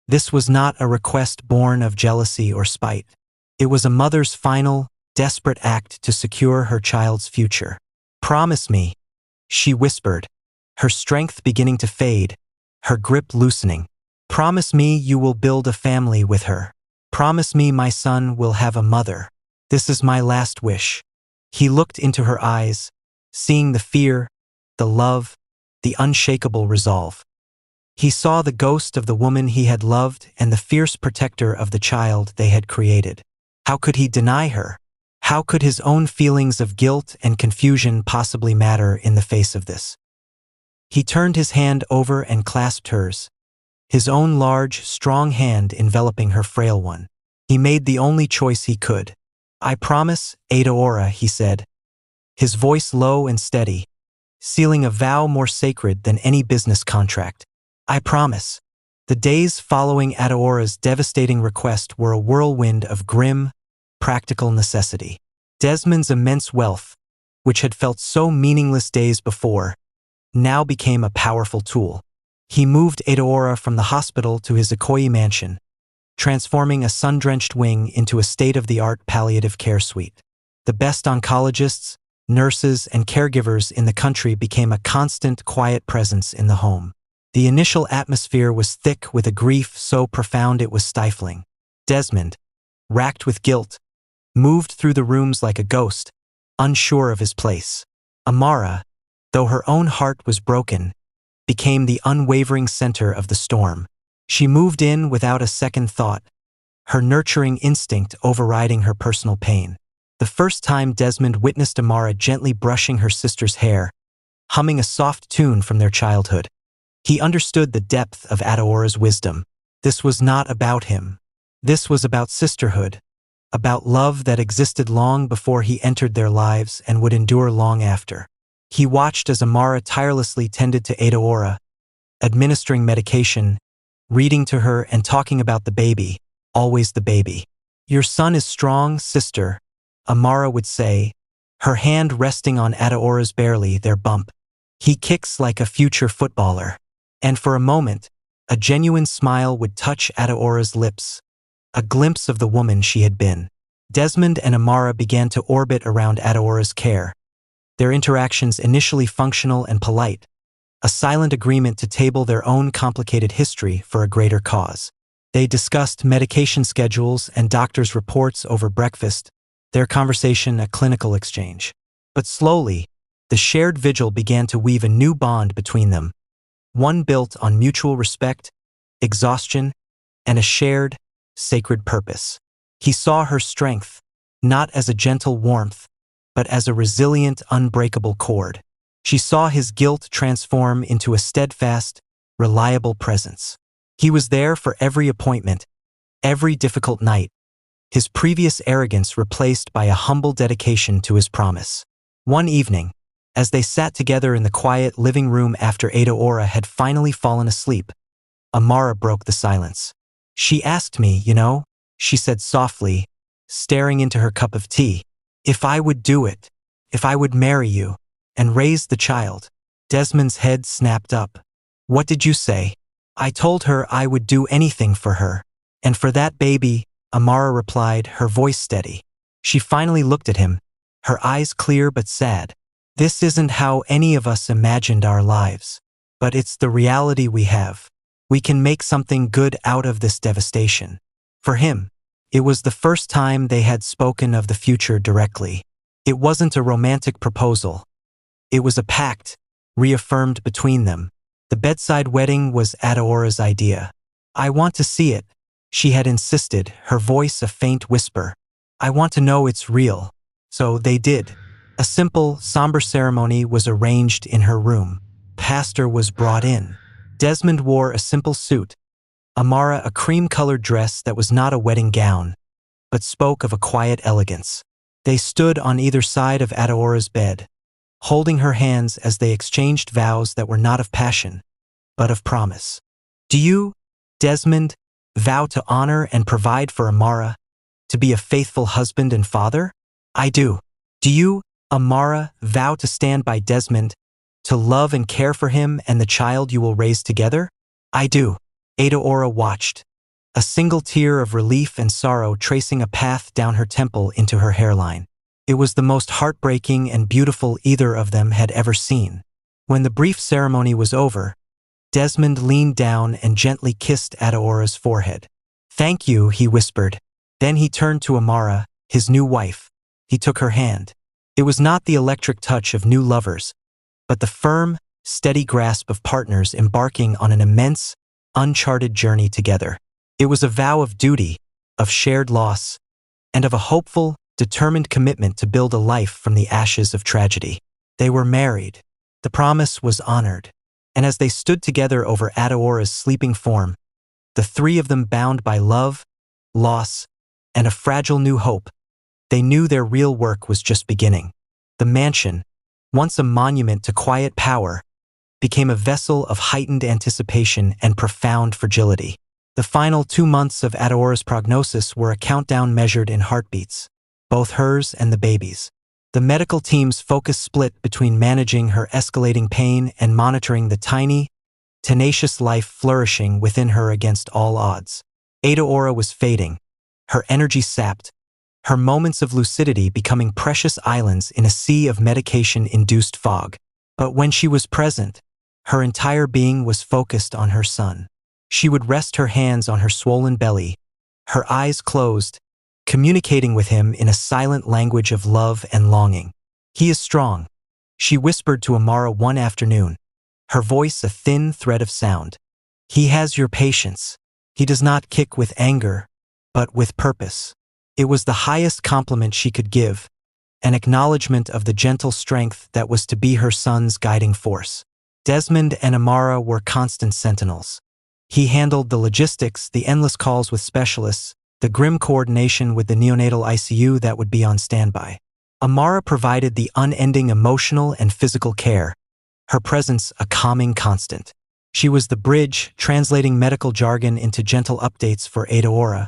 This was not a request born of jealousy or spite. It was a mother's final, desperate act to secure her child's future. "Promise me," she whispered, her strength beginning to fade, her grip loosening. Promise me you will build a family with her. Promise me my son will have a mother. This is my last wish." He looked into her eyes, seeing the fear, the love, the unshakable resolve. He saw the ghost of the woman he had loved and the fierce protector of the child they had created. How could he deny her? How could his own feelings of guilt and confusion possibly matter in the face of this? He turned his hand over and clasped hers, his own large, strong hand enveloping her frail one. He made the only choice he could. "I promise, Adaora," he said, his voice low and steady, sealing a vow more sacred than any business contract. "I promise." The days following Adaora's devastating request were a whirlwind of grim, practical necessity. Desmond's immense wealth, which had felt so meaningless days before, now became a powerful tool. He moved Adaora from the hospital to his Ikoyi mansion, transforming a sun-drenched wing into a state-of-the-art palliative care suite. The best oncologists, nurses, and caregivers in the country became a constant, quiet presence in the home. The initial atmosphere was thick with a grief so profound it was stifling. Desmond, racked with guilt, moved through the rooms like a ghost, unsure of his place. Amara, though her own heart was broken, became the unwavering center of the storm. She moved in without a second thought, her nurturing instinct overriding her personal pain. The first time Desmond witnessed Amara gently brushing her sister's hair, humming a soft tune from their childhood, he understood the depth of Adaora's wisdom. This was not about him. This was about sisterhood, about love that existed long before he entered their lives and would endure long after. He watched as Amara tirelessly tended to Adaora, administering medication, reading to her, and talking about the baby, always the baby. "Your son is strong, sister," Amara would say, her hand resting on Adaora's barely their bump. "He kicks like a future footballer." And for a moment, a genuine smile would touch Adaora's lips, a glimpse of the woman she had been. Desmond and Amara began to orbit around Adaora's care, their interactions initially functional and polite, a silent agreement to table their own complicated history for a greater cause. They discussed medication schedules and doctors' reports over breakfast, their conversation a clinical exchange. But slowly, the shared vigil began to weave a new bond between them, one built on mutual respect, exhaustion, and a shared, sacred purpose. He saw her strength, not as a gentle warmth, but as a resilient, unbreakable cord. She saw his guilt transform into a steadfast, reliable presence. He was there for every appointment, every difficult night, his previous arrogance replaced by a humble dedication to his promise. One evening, as they sat together in the quiet living room after Adaora had finally fallen asleep, Amara broke the silence. "She asked me, she said softly, staring into her cup of tea, "if I would do it, if I would marry you, and raise the child." Desmond's head snapped up. "What did you say?" "I told her I would do anything for her. And for that baby," Amara replied, her voice steady. She finally looked at him, her eyes clear but sad. "This isn't how any of us imagined our lives. But it's the reality we have. We can make something good out of this devastation." For him, it was the first time they had spoken of the future directly. It wasn't a romantic proposal. It was a pact, reaffirmed between them. The bedside wedding was Adaora's idea. "I want to see it," she had insisted, her voice a faint whisper. "I want to know it's real." So they did. A simple, somber ceremony was arranged in her room. Pastor was brought in. Desmond wore a simple suit, Amara a cream-colored dress that was not a wedding gown, but spoke of a quiet elegance. They stood on either side of Adaora's bed, holding her hands as they exchanged vows that were not of passion, but of promise. "Do you, Desmond, vow to honor and provide for Amara, to be a faithful husband and father?" "I do." "Do you, Amara, vow to stand by Desmond, to love and care for him and the child you will raise together?" "I do." Adaora watched, a single tear of relief and sorrow tracing a path down her temple into her hairline. It was the most heartbreaking and beautiful either of them had ever seen. When the brief ceremony was over, Desmond leaned down and gently kissed Adeora's forehead. "Thank you," he whispered. Then he turned to Amara, his new wife. He took her hand. It was not the electric touch of new lovers, but the firm, steady grasp of partners embarking on an immense, uncharted journey together. It was a vow of duty, of shared loss, and of a hopeful, determined commitment to build a life from the ashes of tragedy. They were married. The promise was honored. And as they stood together over Adeora's sleeping form, the three of them bound by love, loss, and a fragile new hope, they knew their real work was just beginning. The mansion, once a monument to quiet power, became a vessel of heightened anticipation and profound fragility. The final 2 months of Adeora's prognosis were a countdown measured in heartbeats, both hers and the baby's. The medical team's focus split between managing her escalating pain and monitoring the tiny, tenacious life flourishing within her against all odds. Adeora was fading, her energy sapped, her moments of lucidity becoming precious islands in a sea of medication-induced fog. But when she was present, her entire being was focused on her son. She would rest her hands on her swollen belly, her eyes closed, communicating with him in a silent language of love and longing. "He is strong," she whispered to Amara one afternoon, her voice a thin thread of sound. "He has your patience. He does not kick with anger, but with purpose." It was the highest compliment she could give, an acknowledgement of the gentle strength that was to be her son's guiding force. Desmond and Amara were constant sentinels. He handled the logistics, the endless calls with specialists, the grim coordination with the neonatal ICU that would be on standby. Amara provided the unending emotional and physical care, her presence a calming constant. She was the bridge, translating medical jargon into gentle updates for Adeora,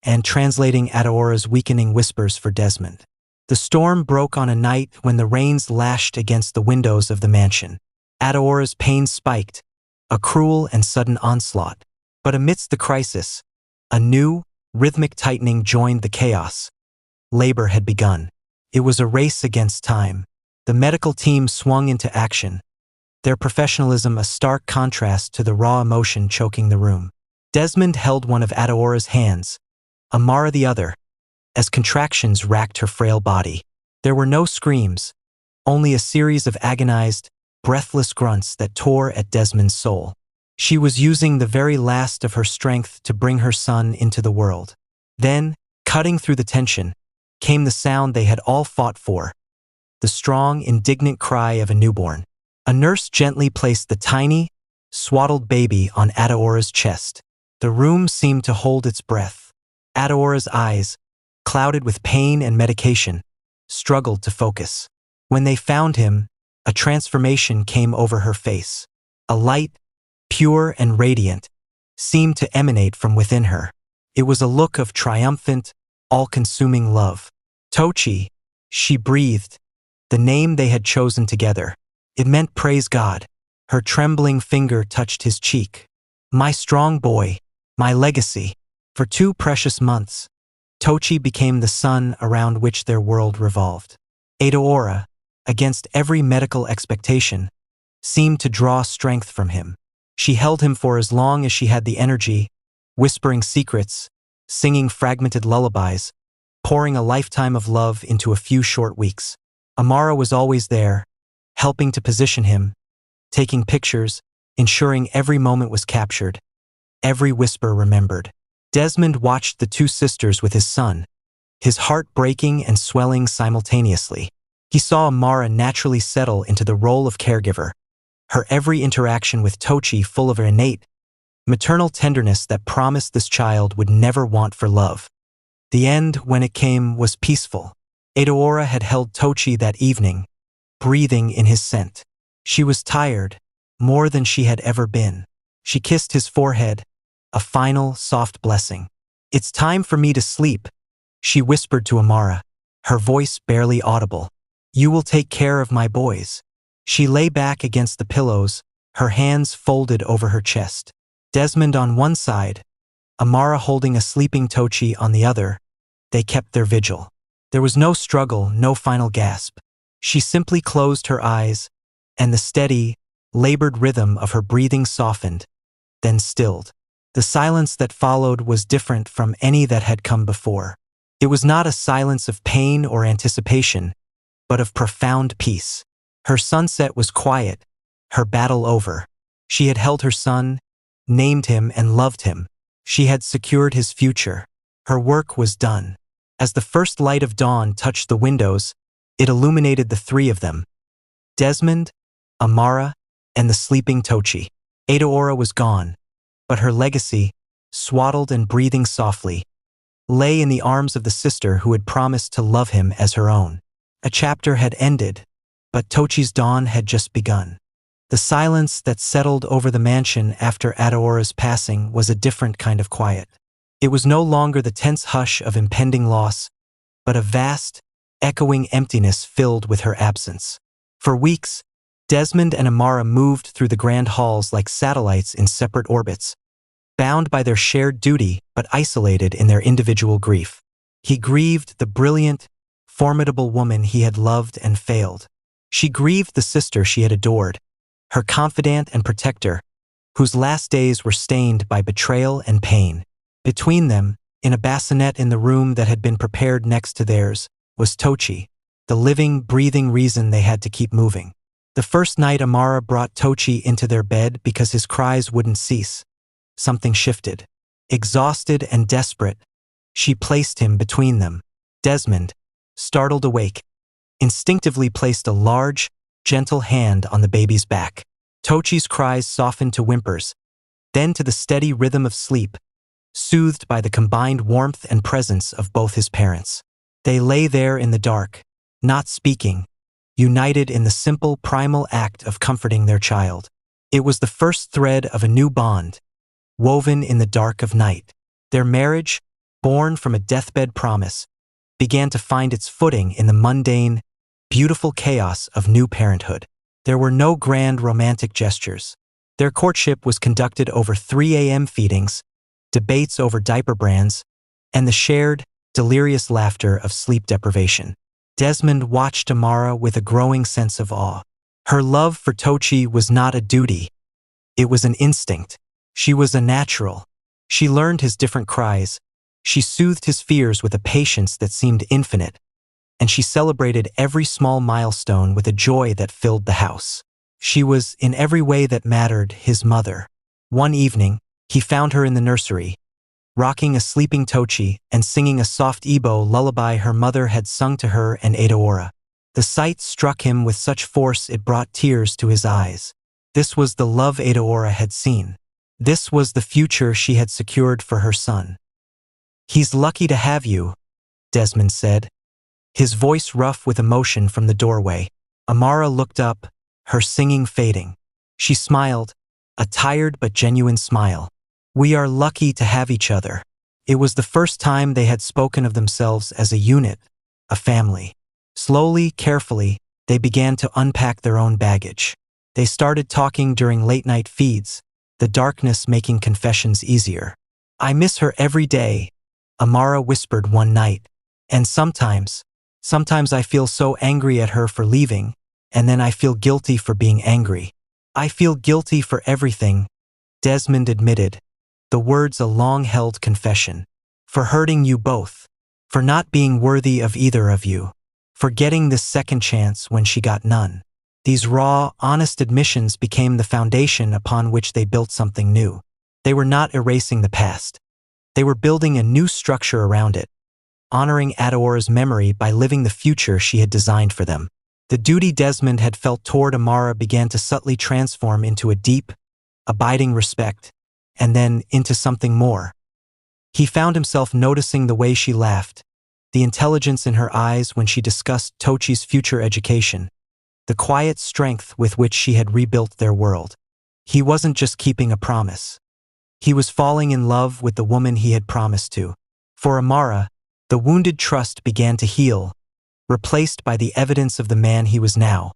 and translating Adeora's weakening whispers for Desmond. The storm broke on a night when the rains lashed against the windows of the mansion. Adeora's pain spiked, a cruel and sudden onslaught. But amidst the crisis, a new, rhythmic tightening joined the chaos. Labor had begun. It was a race against time. The medical team swung into action, their professionalism a stark contrast to the raw emotion choking the room. Desmond held one of Adeora's hands, Amara the other, as contractions racked her frail body. There were no screams, only a series of agonized, breathless grunts that tore at Desmond's soul. She was using the very last of her strength to bring her son into the world. Then, cutting through the tension, came the sound they had all fought for, the strong, indignant cry of a newborn. A nurse gently placed the tiny, swaddled baby on Adeora's chest. The room seemed to hold its breath. Adeora's eyes, clouded with pain and medication, struggled to focus. When they found him, a transformation came over her face. A light, pure and radiant, seemed to emanate from within her. It was a look of triumphant, all-consuming love. Tochi, she breathed, the name they had chosen together. It meant praise God. Her trembling finger touched his cheek. My strong boy, my legacy. For 2 precious months, Tochi became the sun around which their world revolved. Adeora, against every medical expectation, seemed to draw strength from him. She held him for as long as she had the energy, whispering secrets, singing fragmented lullabies, pouring a lifetime of love into a few short weeks. Amara was always there, helping to position him, taking pictures, ensuring every moment was captured, every whisper remembered. Desmond watched the 2 sisters with his son, his heart breaking and swelling simultaneously. He saw Amara naturally settle into the role of caregiver, her every interaction with Tochi full of innate, maternal tenderness that promised this child would never want for love. The end, when it came, was peaceful. Adeora had held Tochi that evening, breathing in his scent. She was tired, more than she had ever been. She kissed his forehead, a final, soft blessing. It's time for me to sleep, she whispered to Amara, her voice barely audible. You will take care of my boys. She lay back against the pillows, her hands folded over her chest. Desmond on one side, Amara holding a sleeping Tochi on the other, they kept their vigil. There was no struggle, no final gasp. She simply closed her eyes, and the steady, labored rhythm of her breathing softened, then stilled. The silence that followed was different from any that had come before. It was not a silence of pain or anticipation, but of profound peace. Her sunset was quiet, her battle over. She had held her son, named him and loved him. She had secured his future. Her work was done. As the first light of dawn touched the windows, it illuminated the three of them: Desmond, Amara, and the sleeping Tochi. Adeora was gone, but her legacy, swaddled and breathing softly, lay in the arms of the sister who had promised to love him as her own. A chapter had ended, but Tochi's dawn had just begun. The silence that settled over the mansion after Adeora's passing was a different kind of quiet. It was no longer the tense hush of impending loss, but a vast, echoing emptiness filled with her absence. For weeks, Desmond and Amara moved through the grand halls like satellites in separate orbits, bound by their shared duty but isolated in their individual grief. He grieved the brilliant, formidable woman he had loved and failed. She grieved the sister she had adored, her confidant and protector, whose last days were stained by betrayal and pain. Between them, in a bassinet in the room that had been prepared next to theirs, was Tochi, the living, breathing reason they had to keep moving. The first night Amara brought Tochi into their bed because his cries wouldn't cease. Something shifted. Exhausted and desperate, she placed him between them. Desmond, startled awake, instinctively placed a large, gentle hand on the baby's back. Tochi's cries softened to whimpers, then to the steady rhythm of sleep, soothed by the combined warmth and presence of both his parents. They lay there in the dark, not speaking, united in the simple, primal act of comforting their child. It was the first thread of a new bond, woven in the dark of night. Their marriage, born from a deathbed promise, began to find its footing in the mundane, beautiful chaos of new parenthood. There were no grand romantic gestures. Their courtship was conducted over 3 a.m. feedings, debates over diaper brands, and the shared, delirious laughter of sleep deprivation. Desmond watched Amara with a growing sense of awe. Her love for Tochi was not a duty. It was an instinct. She was a natural. She learned his different cries. She soothed his fears with a patience that seemed infinite, and she celebrated every small milestone with a joy that filled the house. She was, in every way that mattered, his mother. One evening, he found her in the nursery, rocking a sleeping Tochi and singing a soft Igbo lullaby her mother had sung to her and Adeora. The sight struck him with such force it brought tears to his eyes. This was the love Adeora had seen. This was the future she had secured for her son. "He's lucky to have you," Desmond said, his voice rough with emotion from the doorway. Amara looked up, her singing fading. She smiled, a tired but genuine smile. "We are lucky to have each other." It was the first time they had spoken of themselves as a unit, a family. Slowly, carefully, they began to unpack their own baggage. They started talking during late-night feeds, the darkness making confessions easier. "I miss her every day," Amara whispered one night. "And sometimes I feel so angry at her for leaving, and then I feel guilty for being angry. I feel guilty for everything," Desmond admitted, the words a long-held confession. "For hurting you both, for not being worthy of either of you, for getting this second chance when she got none." These raw, honest admissions became the foundation upon which they built something new. They were not erasing the past. They were building a new structure around it, honoring Adeora's memory by living the future she had designed for them. The duty Desmond had felt toward Amara began to subtly transform into a deep, abiding respect, and then into something more. He found himself noticing the way she laughed, the intelligence in her eyes when she discussed Tochi's future education, the quiet strength with which she had rebuilt their world. He wasn't just keeping a promise. He was falling in love with the woman he had promised to. For Amara, the wounded trust began to heal, replaced by the evidence of the man he was now.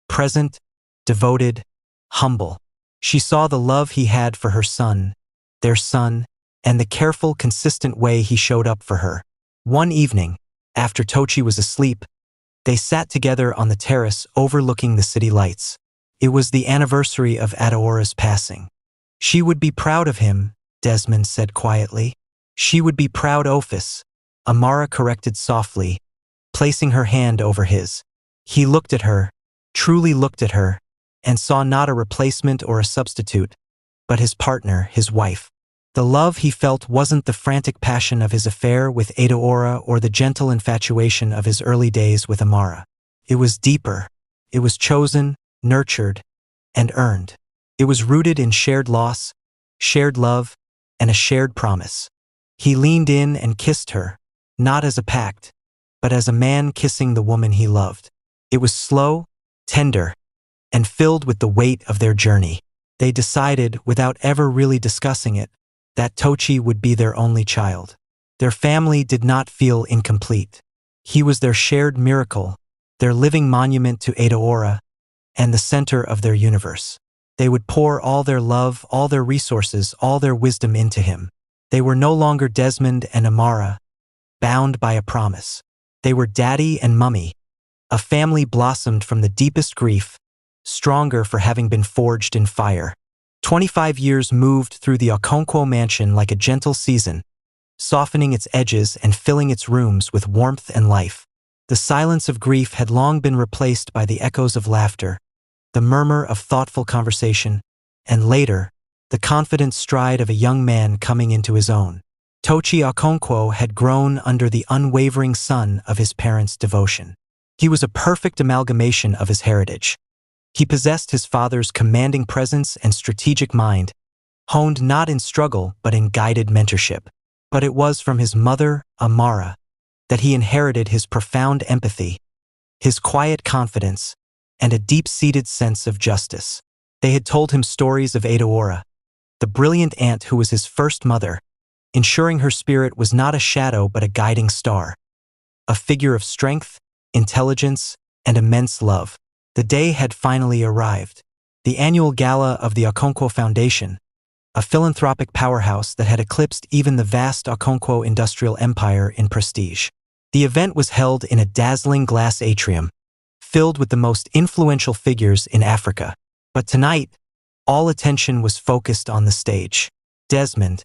Present, devoted, humble. She saw the love he had for her son, their son, and the careful, consistent way he showed up for her. One evening, after Tochi was asleep, they sat together on the terrace overlooking the city lights. It was the anniversary of Adeora's passing. She would be proud of him, Desmond said quietly. She would be proud, Ophis, Amara corrected softly, placing her hand over his. He looked at her, truly looked at her, and saw not a replacement or a substitute, but his partner, his wife. The love he felt wasn't the frantic passion of his affair with Adeora or the gentle infatuation of his early days with Amara. It was deeper. It was chosen, nurtured, and earned. It was rooted in shared loss, shared love, and a shared promise. He leaned in and kissed her, not as a pact, but as a man kissing the woman he loved. It was slow, tender, and filled with the weight of their journey. They decided, without ever really discussing it, that Tochi would be their only child. Their family did not feel incomplete. He was their shared miracle, their living monument to Adeora, and the center of their universe. They would pour all their love, all their resources, all their wisdom into him. They were no longer Desmond and Amara, bound by a promise. They were Daddy and Mummy, a family blossomed from the deepest grief, stronger for having been forged in fire. 25 years moved through the Okonkwo mansion like a gentle season, softening its edges and filling its rooms with warmth and life. The silence of grief had long been replaced by the echoes of laughter, the murmur of thoughtful conversation, and later, the confident stride of a young man coming into his own. Tochi Okonkwo had grown under the unwavering sun of his parents' devotion. He was a perfect amalgamation of his heritage. He possessed his father's commanding presence and strategic mind, honed not in struggle but in guided mentorship. But it was from his mother, Amara, that he inherited his profound empathy, his quiet confidence, and a deep-seated sense of justice. They had told him stories of Adeora, the brilliant aunt who was his first mother, ensuring her spirit was not a shadow but a guiding star, a figure of strength, intelligence, and immense love. The day had finally arrived. The annual gala of the Okonkwo Foundation, a philanthropic powerhouse that had eclipsed even the vast Okonkwo industrial empire in prestige. The event was held in a dazzling glass atrium, filled with the most influential figures in Africa. But tonight, all attention was focused on the stage. Desmond,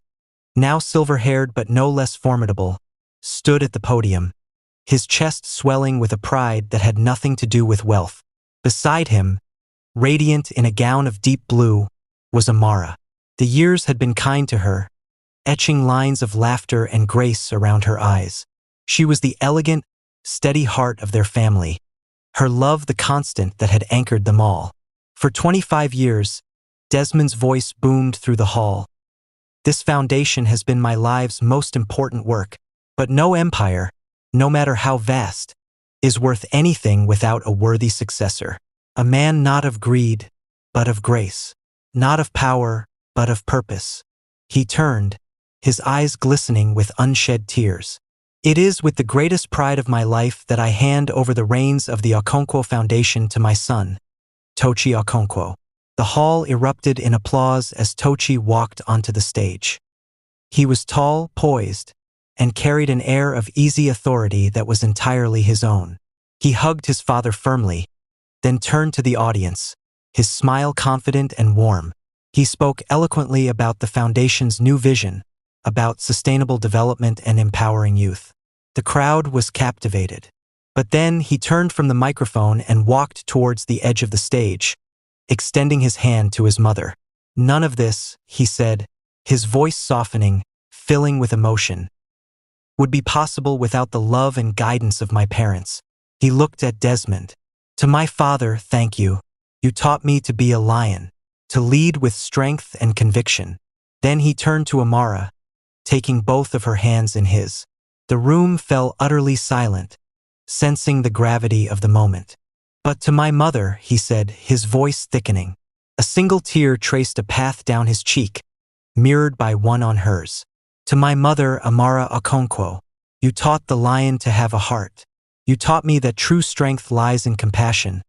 now silver-haired but no less formidable, stood at the podium, his chest swelling with a pride that had nothing to do with wealth. Beside him, radiant in a gown of deep blue, was Amara. The years had been kind to her, etching lines of laughter and grace around her eyes. She was the elegant, steady heart of their family, her love the constant that had anchored them all. For 25 years, Desmond's voice boomed through the hall. This foundation has been my life's most important work, but no empire, no matter how vast, is worth anything without a worthy successor. A man not of greed, but of grace, not of power, but of purpose. He turned, his eyes glistening with unshed tears. It is with the greatest pride of my life that I hand over the reins of the Okonkwo Foundation to my son, Tochi Okonkwo. The hall erupted in applause as Tochi walked onto the stage. He was tall, poised, and carried an air of easy authority that was entirely his own. He hugged his father firmly, then turned to the audience, his smile confident and warm. He spoke eloquently about the foundation's new vision, about sustainable development and empowering youth. The crowd was captivated. But then he turned from the microphone and walked towards the edge of the stage, extending his hand to his mother. None of this, he said, his voice softening, filling with emotion, would be possible without the love and guidance of my parents. He looked at Desmond. To my father, thank you. You taught me to be a lion, to lead with strength and conviction. Then he turned to Amara, taking both of her hands in his. The room fell utterly silent, sensing the gravity of the moment. But to my mother, he said, his voice thickening. A single tear traced a path down his cheek, mirrored by one on hers. To my mother, Amara Okonkwo, you taught the lion to have a heart. You taught me that true strength lies in compassion,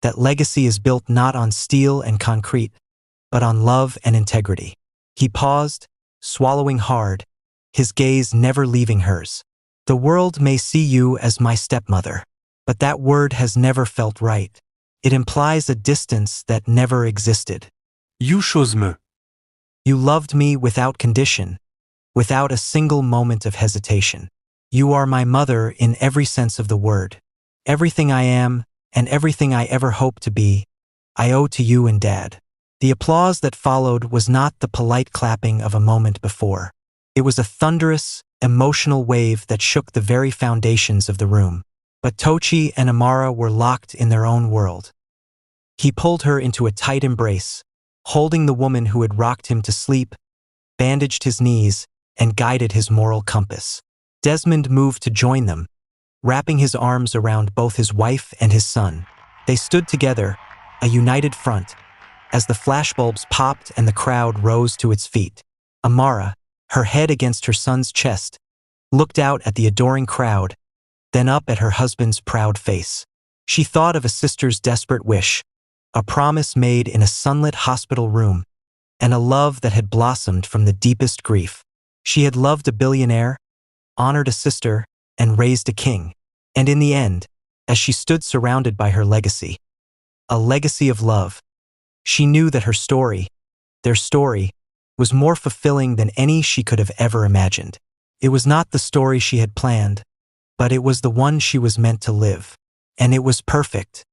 that legacy is built not on steel and concrete, but on love and integrity. He paused, swallowing hard, his gaze never leaving hers. The world may see you as my stepmother, but that word has never felt right. It implies a distance that never existed. Już ósmy. You loved me without condition, without a single moment of hesitation. You are my mother in every sense of the word. Everything I am, and everything I ever hope to be, I owe to you and Dad. The applause that followed was not the polite clapping of a moment before. It was a thunderous, emotional wave that shook the very foundations of the room. But Tochi and Amara were locked in their own world. He pulled her into a tight embrace, holding the woman who had rocked him to sleep, bandaged his knees, and guided his moral compass. Desmond moved to join them, wrapping his arms around both his wife and his son. They stood together, a united front, as the flashbulbs popped and the crowd rose to its feet. Amara, her head against her son's chest, looked out at the adoring crowd, then up at her husband's proud face. She thought of a sister's desperate wish, a promise made in a sunlit hospital room, and a love that had blossomed from the deepest grief. She had loved a billionaire, honored a sister, and raised a king. And in the end, as she stood surrounded by her legacy, a legacy of love, she knew that her story, their story, was more fulfilling than any she could have ever imagined. It was not the story she had planned, but it was the one she was meant to live. And it was perfect.